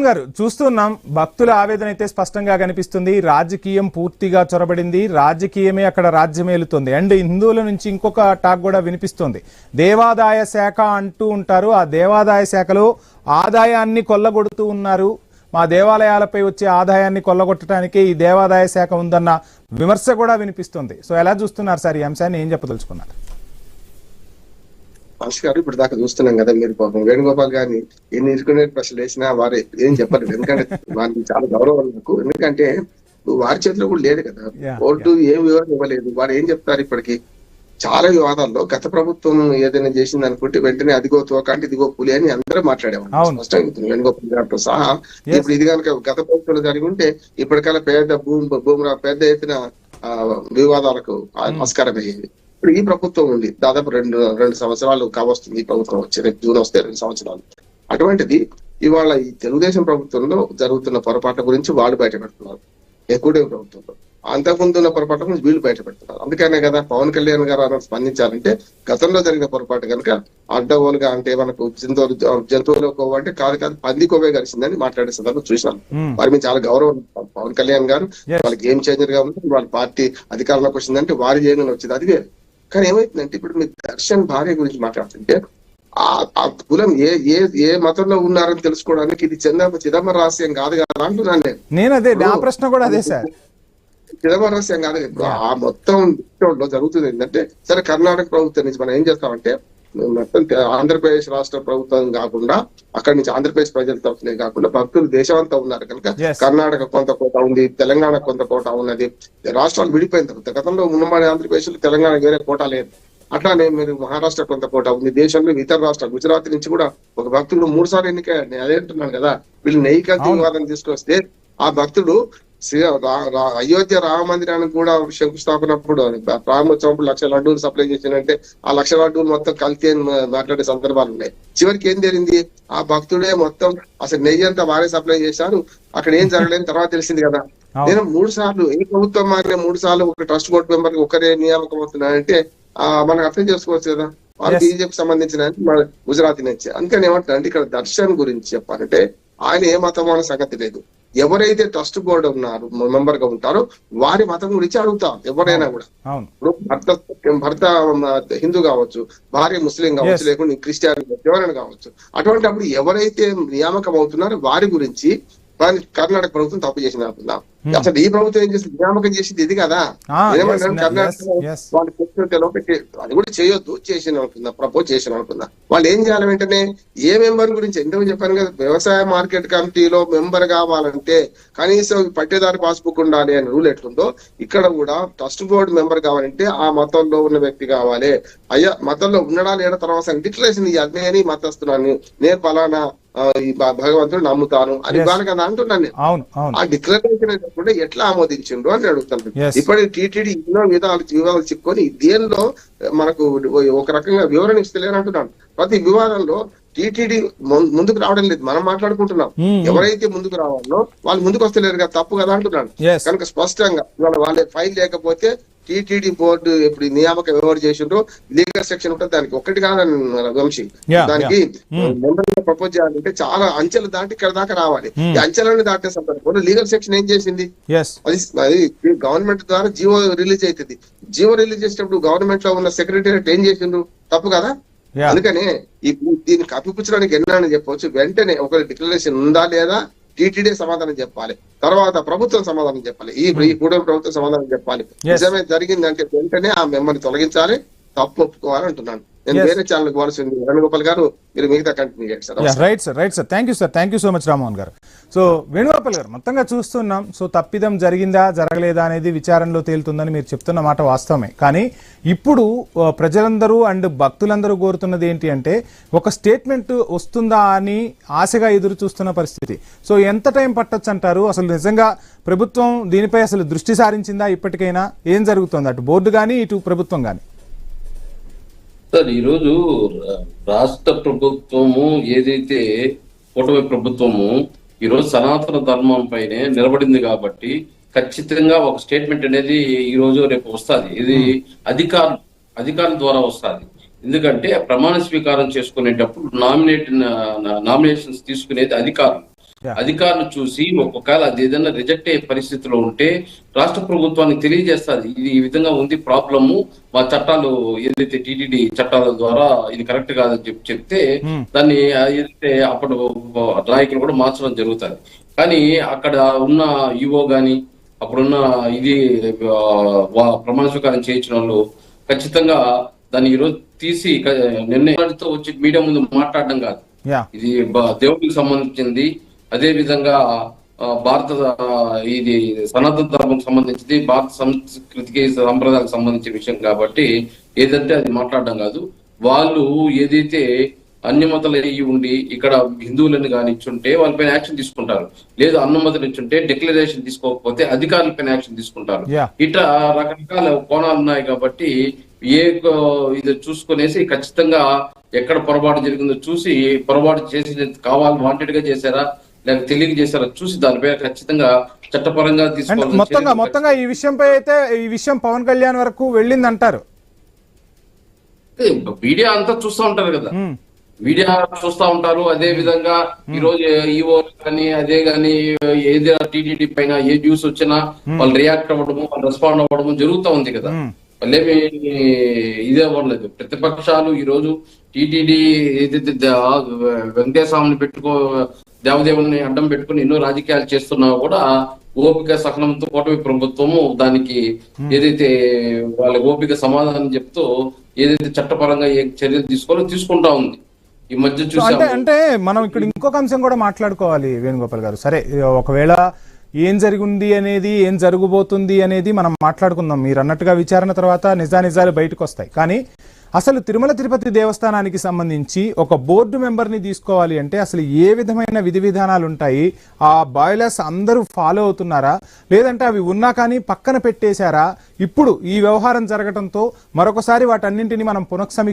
రామ్మోహన్ గారు, చూస్తున్నాం భక్తుల ఆవేదన అయితే స్పష్టంగా కనిపిస్తుంది. రాజకీయం పూర్తిగా చొరబడింది, రాజకీయమే అక్కడ రాజ్యమేలుతుంది. అండ్ హిందువుల నుంచి ఇంకొక టాక్ కూడా వినిపిస్తుంది. దేవాదాయ శాఖ అంటూ ఉంటారు, ఆ దేవాదాయ శాఖలో ఆదాయాన్ని కొల్లగొడుతూ ఉన్నారు. మా దేవాలయాలపై వచ్చే ఆదాయాన్ని కొల్లగొట్టడానికి ఈ దేవాదాయ శాఖ ఉందన్న విమర్శ కూడా వినిపిస్తుంది. సో ఎలా చూస్తున్నారు సార్ ఈ అంశాన్ని, ఏం చెప్పదలుచుకున్నారు? మాస్టర్ గారు, ఇప్పుడు దాకా చూస్తున్నాం కదా, మీరు పాపం వేణుగోపాల్ గారిని ఎన్ని ఇరుకునే ప్రశ్నలు వేసినా వారు ఏం చెప్పలేదు. ఎందుకంటే వారికి చాలా గౌరవం నాకు. ఎందుకంటే వారి చేతిలో కూడా లేదు కదా, కోర్టు ఏం వివరణ ఇవ్వలేదు. వారు ఏం చెప్తారు? ఇప్పటికి చాలా వివాదాల్లో గత ప్రభుత్వం ఏదైనా చేసింది అనుకుంటే వెంటనే అదిగో తోకంటే ఇదిగో పులి అని అందరూ మాట్లాడేవాళ్ళు. స్పష్టంగా వేణుగోపాల్ గారితో సహా. ఇప్పుడు ఇది కనుక గత ప్రభుత్వంలో జరిగి ఉంటే ఇప్పటికల్లా పెద్ద పెద్ద ఎత్తున వివాదాలకు ఆస్కారం అయ్యేది. ఇప్పుడు ఈ ప్రభుత్వం ఉంది, దాదాపు రెండు సంవత్సరాలు కావస్తుంది ఈ ప్రభుత్వం వచ్చి, రేపు జూన్ వస్తే 2 సంవత్సరాలు. అటువంటిది ఇవాళ ఈ తెలుగుదేశం ప్రభుత్వంలో జరుగుతున్న పొరపాట్ల గురించి వాళ్ళు బయట పెడుతున్నారు. ఎక్కువ ప్రభుత్వంలో అంతకుముందు ఉన్న పొరపాట్ల గురించి వీళ్ళు బయట పెడుతున్నారు. అందుకనే కదా పవన్ కళ్యాణ్ గారు అన్న స్పందించాలంటే గతంలో జరిగిన పొరపాటు కనుక అడ్డగోలుగా అంటే మనకు జంతువులు కొవ్వు అంటే కాదు పంది కొవ్వే కలిసిందని మాట్లాడే సందర్భం చూసాను. వారి మీద చాలా గౌరవం పవన్ కళ్యాణ్ గారు. వాళ్ళకి గేమ్ చేంజర్ గా ఉంది. వాళ్ళ పార్టీ అధికారంలోకి వచ్చిందంటే వారి చేయగానే వచ్చింది, అది వేరు. కానీ ఏమైతుందంటే ఇప్పుడు మీరు దర్శన్ భార్య గురించి మాట్లాడుతుంటే ఆ కులం ఏ మతంలో ఉన్నారని తెలుసుకోవడానికి ఇది చిదంబర రహస్యం కాదు కదా అంటున్నాను నేను. అదే నా ప్రశ్న కూడా అదే సార్, చిదంబర రహస్యం కాదు. ఆ మొత్తం జరుగుతుంది ఏంటంటే, సరే కర్ణాటక ప్రభుత్వం నుంచి మనం ఏం చేస్తామంటే మొత్తం ఆంధ్రప్రదేశ్ రాష్ట్ర ప్రభుత్వం కాకుండా అక్కడి నుంచి ఆంధ్రప్రదేశ్ ప్రజల తరఫునే కాకుండా భక్తులు దేశమంతా ఉన్నారు కనుక కర్ణాటక కొంత కోట ఉంది, తెలంగాణ కొంత కోట ఉన్నది. రాష్ట్రాలు విడిపోయిన తర్వాత గతంలో ఉన్నమాడి ఆంధ్రప్రదేశ్ లో తెలంగాణ వేరే కోట లేదు. అట్లానే మీరు మహారాష్ట్ర కొంత కోట ఉంది. దేశంలో ఇతర రాష్ట్రాలు గుజరాత్ నుంచి కూడా ఒక భక్తుడు 3 సార్లు ఎన్నిక అదే అంటున్నాను కదా. వీళ్ళు నెయ్యి కల్తీ వివాదం తీసుకొస్తే ఆ భక్తుడు అయోధ్య రామ మందిరానికి కూడా శంకుస్థాపనప్పుడు ప్రారంభోత్సవం 1,00,000 లడ్డూలు సప్లై చేసినంటే ఆ 1,00,000 లడ్డూలు మొత్తం కల్తీ అని మాట్లాడే సందర్భాలు ఉన్నాయి. చివరికి ఏం జరిగింది? ఆ భక్తుడే మొత్తం అసలు నెయ్యి అంతా వారే సప్లై చేశారు. అక్కడ ఏం జరగలేదు తర్వాత తెలిసింది కదా. నేను 3 సార్లు ఏ ప్రభుత్వం మారిన 3 సార్లు ఒక ట్రస్ట్ బోర్డు మెంబర్ ఒకరే నియామకం అవుతున్నారంటే మనకు అర్థం చేసుకోవచ్చు కదా. వాళ్ళు బీజేపీ సంబంధించిన గుజరాతీ నుంచి. అందుకని ఏమంటారు అంటే ఇక్కడ దర్శన్ గురించి చెప్పాలంటే ఆయన ఏ మతం అనే సంగతి లేదు. ఎవరైతే ట్రస్ట్ బోర్డు ఉన్నారు మెంబర్ గా ఉంటారో వారి మతం గురించి అడుగుతాం ఎవరైనా కూడా. ఇప్పుడు భర్త హిందూ కావచ్చు, భార్య ముస్లిం కావచ్చు, లేకుంటే క్రిస్టియన్ ఎవరైనా కావచ్చు. అటువంటి అప్పుడు ఎవరైతే నియామకం అవుతున్నారో వారి గురించి కర్ణాటక ప్రభుత్వం తప్పు చేసింది అనుకుందాం. అసలు ఈ ప్రభుత్వం ఏం చేసింది? నియామకం చేసింది ఇది కదా. కర్ణాటక వాళ్ళు అది కూడా చేయొద్దు, చేసిన అనుకుందా, ప్రపోజ్ చేసిన అనుకుందా. వాళ్ళు ఏం చేయాలి? వెంటనే ఏ మెంబర్ గురించి ఎందుకు చెప్పాను కదా, వ్యవసాయ మార్కెట్ కమిటీలో మెంబర్ కావాలంటే కనీసం పట్టేదారి పాస్బుక్ ఉండాలి అని రూల్ ఎట్లుందో ఇక్కడ కూడా ట్రస్ట్ బోర్డు మెంబర్ కావాలంటే ఆ మతంలో ఉన్న వ్యక్తి కావాలి. అయ్యా మతంలో ఉండడా లేడా తర్వాత డిక్లరేషన్ ఇవ్వాలి. నేను మతస్తున్నాను, నేను ఫలానా ఈ భగవంతుడు నమ్ముతాను అని ఇవ్వాలి కదా అంటున్నాను నేను. ఆ డిక్లరేషన్ కూడా ఎట్లా ఆమోదించిండ్రు అని అడుగుతాను. ఇప్పటి టీటీడీ ఎన్నో వివాదాలు చిక్కుకొని దేనిలో మనకు ఒక రకంగా వివరణ ఇస్తలేని అంటున్నాను. ప్రతి వివాదంలో టీటీడీ ముందుకు రావడం లేదు. మనం మాట్లాడుకుంటున్నాం, ఎవరైతే ముందుకు రావాలో వాళ్ళు ముందుకు వస్తలేరు కదా, తప్పు కదా అంటున్నాను. కనుక స్పష్టంగా వాళ్ళ ఫైల్ లేకపోతే టీటీడీ బోర్డు ఇప్పుడు నియామకం ఎవరు చేసిండ్రో లీగల్ సెక్షన్ ఉంటుంది, దానికి ఒక్కటి కాదని వంశీ. దానికి ప్రపోజ్ చేయాలంటే చాలా అంచెలు దాటి ఇక్కడ దాకా రావాలి. ఈ అంచెలను దాటే సందర్భంలో లీగల్ సెక్షన్ ఏం చేసింది? అది గవర్నమెంట్ ద్వారా జీవో రిలీజ్ అవుతుంది. జీవో రిలీజ్ చేసినప్పుడు గవర్నమెంట్ లో ఉన్న సెక్రటేరియట్ ఏం చేసిండ్రు? తప్పు కదా. అందుకనే దీన్ని కప్పిపుచ్చడానికి ఎన్నాని చెప్పవచ్చు. వెంటనే ఒక డిక్లరేషన్ ఉందా లేదా టీటీడీ సమాధానం చెప్పాలి, తర్వాత ప్రభుత్వం సమాధానం చెప్పాలి, ఈ కూటమి ప్రభుత్వం సమాధానం చెప్పాలి. నిజమే జరిగిందంటే వెంటనే ఆ మెంబర్ని తొలగించాలి, తప్పు ఒప్పుకోవాలి అంటున్నాను. నేను వేరే ఛానల్ పోవాల్సింది. వేణుగోపాల్ గారు మీరు మిగతా కంటిన్యూ చేయండి sir. Right sir. Thank you so much Rammohan గారు. సో వేణుగోపాల్ గారు, మొత్తంగా చూస్తున్నాం, సో తప్పిదం జరిగిందా జరగలేదా అనేది విచారణలో తేలుతుందని మీరు చెప్తున్న మాట వాస్తవమే. కానీ ఇప్పుడు ప్రజలందరూ అండ్ భక్తులందరూ కోరుతున్నది ఏంటి అంటే ఒక స్టేట్మెంట్ వస్తుందా అని ఆశగా ఎదురు చూస్తున్న పరిస్థితి. సో ఎంత టైం పట్టొచ్చు అంటారు? అసలు నిజంగా ప్రభుత్వం దీనిపై అసలు దృష్టి సారించిందా? ఇప్పటికైనా ఏం జరుగుతుంది అటు బోర్డు కానీ ఇటు ప్రభుత్వం కానీ? సార్, ఈరోజు రాష్ట్ర ప్రభుత్వము ఏదైతే కూటమి ప్రభుత్వము ఈరోజు సనాతన ధర్మం పైనే నిలబడింది కాబట్టి ఖచ్చితంగా ఒక స్టేట్మెంట్ అనేది ఈ రోజు రేపు వస్తుంది. ఇది అధికారుల ద్వారా వస్తుంది. ఎందుకంటే ప్రమాణ స్వీకారం చేసుకునేటప్పుడు నామినేషన్స్ తీసుకునేది అధికారులు. అధికారులు చూసి ఒక్కొక్కవేళ అది ఏదైనా రిజెక్ట్ అయ్యే పరిస్థితిలో ఉంటే రాష్ట్ర ప్రభుత్వానికి తెలియజేస్తారు, ఇది ఈ విధంగా ఉంది ప్రాబ్లము, మా చట్టాలు ఏదైతే టీటీడీ చట్టాల ద్వారా ఇది కరెక్ట్ కాదని చెప్తే దాన్ని ఏదైతే అప్పుడు నాయకులు కూడా మార్చడం జరుగుతుంది. కానీ అక్కడ ఉన్న ఈవో గాని అప్పుడున్న ఇది ప్రమాణ స్వీకారం చేయించిన వాళ్ళు ఖచ్చితంగా దాన్ని ఈరోజు తీసి నిర్ణయంతో వచ్చి మీడియా ముందు మాట్లాడడం కాదు, ఇది దేవుడికి సంబంధించింది, అదే విధంగా భారత ఇది సనాతన ధర్మం సంబంధించింది, భారత సంస్కృతికి సంప్రదాయాలకు సంబంధించిన విషయం కాబట్టి ఏదంటే అది మాట్లాడడం కాదు. వాళ్ళు ఏదైతే అన్యమతలు అయ్యి ఉండి ఇక్కడ హిందువులను కానీ ఇచ్చుంటే వాళ్ళపైన యాక్షన్ తీసుకుంటారు, లేదు అన్నమతలు ఇచ్చుంటే డిక్లరేషన్ తీసుకోకపోతే అధికారులపైన యాక్షన్ తీసుకుంటారు. ఇట్లా రకరకాల కోణాలు ఉన్నాయి కాబట్టి ఇది చూసుకునేసి ఖచ్చితంగా ఎక్కడ పొరపాటు జరిగిందో చూసి పొరపాటు చేసి కావాలి వాంటెడ్ గా చేశారా లేక తెలియక చేశారా చూసి దానిపై ఖచ్చితంగా చట్టపరంగా తీసుకోవాలి. మొత్తంగా ఈ విషయంపై అయితే ఈ విషయం పవన్ కళ్యాణ్ వరకు వెళ్ళిందంటారు. మీడియా అంతా చూస్తూ ఉంటారు కదా, మీడియా చూస్తూ ఉంటారు. అదే విధంగా ఈ రోజు ఈవో కానీ అదే కానీ ఏదైనా టీటీడీ పైన ఏ న్యూస్ వచ్చినా వాళ్ళు రియాక్ట్ అవ్వడము, వాళ్ళు రెస్పాండ్ అవ్వడము జరుగుతూ ఉంది కదా. వాళ్ళేమి ఇదే అవ్వలేదు. ప్రతిపక్షాలు ఈ రోజు టీటీడీ ఏదైతే వెంకటేశ్వరాన్ని దేవదేవుని అడ్డం పెట్టుకుని ఎన్నో రాజకీయాలు చేస్తున్నా కూడా ఓపిక సహనంతో కూటమి ప్రభుత్వము దానికి ఏదైతే వాళ్ళ ఓపిక సమాధానం చెప్తూ ఏదైతే చట్టపరంగా ఏ చర్యలు తీసుకోవాలో తీసుకుంటా ఉంది. ఈ మధ్య చూసి అంటే మనం ఇక్కడ ఇంకొక అంశం కూడా మాట్లాడుకోవాలి వేణుగోపాల్ గారు. సరే, ఒకవేళ ఏం జరిగింది అనేది ఏం జరగబోతుంది అనేది మనం మాట్లాడుకుందాం. మీరు అన్నట్టుగా విచారణ తర్వాత నిజానిజాలు బయటకు వస్తాయి. కానీ అసలు తిరుమల తిరుపతి దేవస్థానానికి సంబంధించి ఒక బోర్డు మెంబర్ని తీసుకోవాలి అంటే అసలు ఏ విధమైన విధి విధానాలు ఉంటాయి? ఆ బాయిలర్స్ అందరూ ఫాలో అవుతున్నారా, లేదంటే అవి ఉన్నా కానీ పక్కన పెట్టేశారా? ఇప్పుడు ఈ వ్యవహారం జరగడంతో మరొకసారి వాటన్నింటినీ మనం పునఃసమీక్ష